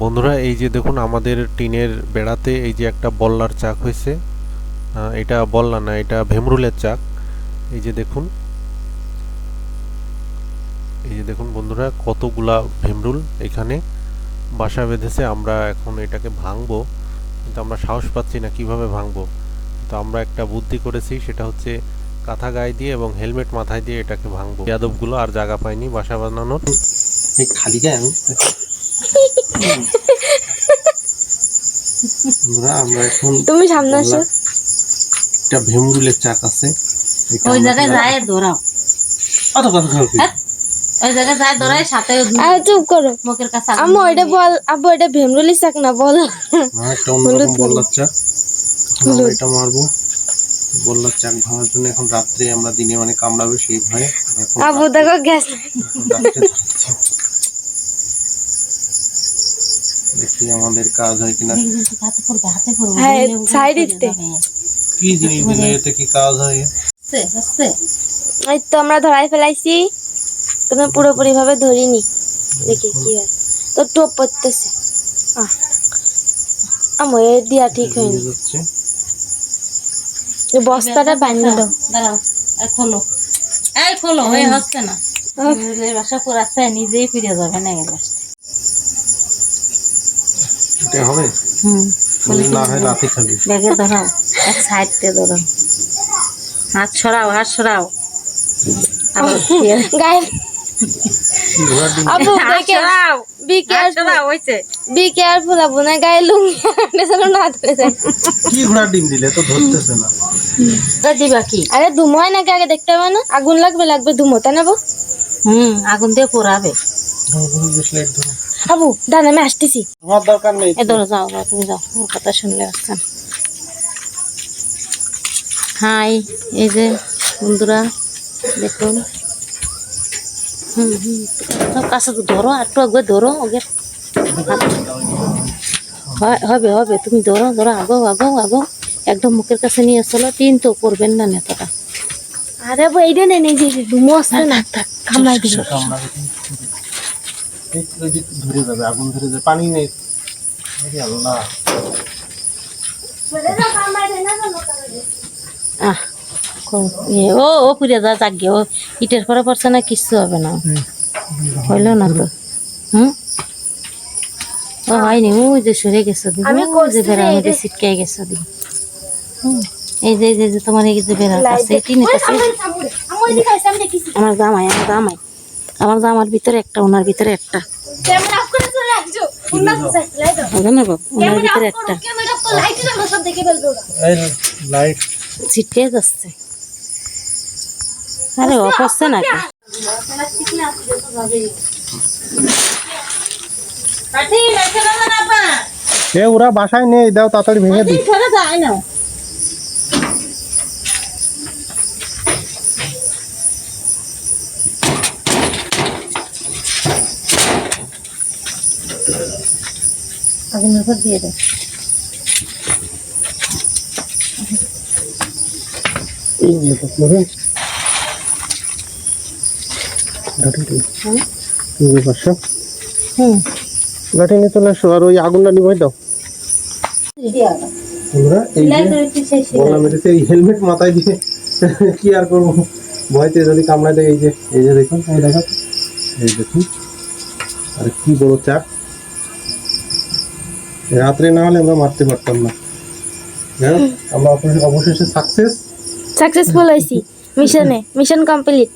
বন্ধুরা এই যে দেখুন আমাদের টিনের বেড়াতে এই যে একটা বল্লার চাক হয়েছে। এটা বল্লা না, এটা ভেমরুলের চাক। এই যে দেখুন, এই যে দেখুন বন্ধুরা কতগুলা ভেমরুল এখানে বাসা বেঁধেছে। আমরা এখন এটাকে ভাঙবো, কিন্তু আমরা সাহস পাচ্ছি না কিভাবে ভাঙবো। তো আমরা একটা বুদ্ধি করেছি, সেটা হচ্ছে কাঁথা গায়ে দিয়ে এবং হেলমেট মাথায় দিয়ে এটাকে ভাঙবো। যাদবগুলো আর জায়গা পায়নি বাসা বানানোর। এই খালি গায়ে আমরা এখন তুমি সামনে আসো। একটা ভেমরুলের চাক আছে, ওই জায়গায় যায় ধরাও, অত কথা খাও কি? ওই জায়গায় যায় ধরাই সাথে চুপ করো। মুখের কাছে আম্মু এটা বল, আব্বু এটা ভেমরুলি চাক না বল। একটা অন্যরকম বল্লার চাক, এখন আমরা এটা মারবো। বল্লার চাক ভাঙার জন্য এখন রাত্রে আমরা দিনে মানে কামড়াবে সেই ভয়ে আব্বু দেখো গ্যাস। দেখি আমাদের কাজ হয় কিনা। হ্যাঁ সাইড দিতে কি জিনিস দিলে এতে কি কাজ হয়? এই তো আমরা ধরাই ফেলাইছি, তুমি পুরোপুরি ভাবে ধরিনি। দেখি কি হয়। তো টোপ পড়তেছে। আমার দিয়া ঠিক হয়নি। এই বস্তাটা বানিয়ে দাও। দাঁড়াও, খোলো, এই খোলো, এই হচ্ছে না। বাসা পুরাচ্ছে নিজেই ফিরে যাবে না গেলে। এটা হবে? না হয় রাতে খাবি। ব্যাগে ধরাও, এক সাইড দিয়ে ধরাও, হাত সরাও, হাত সরাও। গায়ে আব্বু সরাও, বি কেয়ারফুল, সরাও হইছে। বি কেয়ারফুল আব্বু, না গায়ে লুঙ্গি যেন না ধরে যায়। কি ঘোড়া ডিম দিলে তো ধরতেছে না। দিবা কি? আরে ধুমো হয় নাকি আগে দেখতে হবে না? আগুন লাগবে, লাগবে ধুমো, তাই না? আগুন দিয়ে পোড়াবে। আবু দাঁড়ান, আমি আসতেছি। তোমার দরকার নেই। এ ধরো, যাও যাও, তুমি যাও, ওর কথা শুনলে আসছেন। হাই, এই যে বন্ধুরা দেখুন। সব কাছে তো ধরো, একটু আগে ধরো, ওকে হবে হবে, তুমি ধরো ধরো, আগো আগো আগো, একদম মুখের কাছে নিয়ে চলো। তিন তো করবেন না নেতাটা। আরে আবু এইটা নেই, নেই যে ধুমো আসছে না, কামড়াই দিবে। ধরে যাবে, আগুন ধরে যাবে, পানি নেই। আল্লাহ, ও পুড়ে যা জাগে, ও ইটের পরে পড়ছে না, কিচ্ছু হবে না, হইল না তো। ও হয়নি, ওই যে সরে গেছে, যে বেড়া মধ্যে ছিটকে গেছে। এই যে যে যে তোমার এই যে বেড়া আছে, টিনের কাছে আমার জামাই, আমার জামাই, আমার জামার ভিতরে একটা, ওনার ভিতরে একটা, হবে না বাবু, ওনার ভিতরে একটা লাইট ছিটকে যাচ্ছে। আরে ও পড়ছে নাকি? ওরা বাসায় নেই, দাও তাড়াতাড়ি ভেঙে দিই। আগুনের উপর দিয়ে দেয়। লাঠি নিয়ে চলে আসো, আর ওই আগুনটা নিভাই দাও। বললাম এটা এই হেলমেট মাথায় দিয়ে কি আর করবো, ভয়তে যদি কামড়ায় দেয়। এই যে দেখুন, এই দেখো, এই দেখুন, আর কি বড় চাক। রাত্রে না হলে আমরা মারতে পারতাম না। আমরা অবশেষে সাকসেসফুল হয়েছি মিশনে, মিশন কমপ্লিট।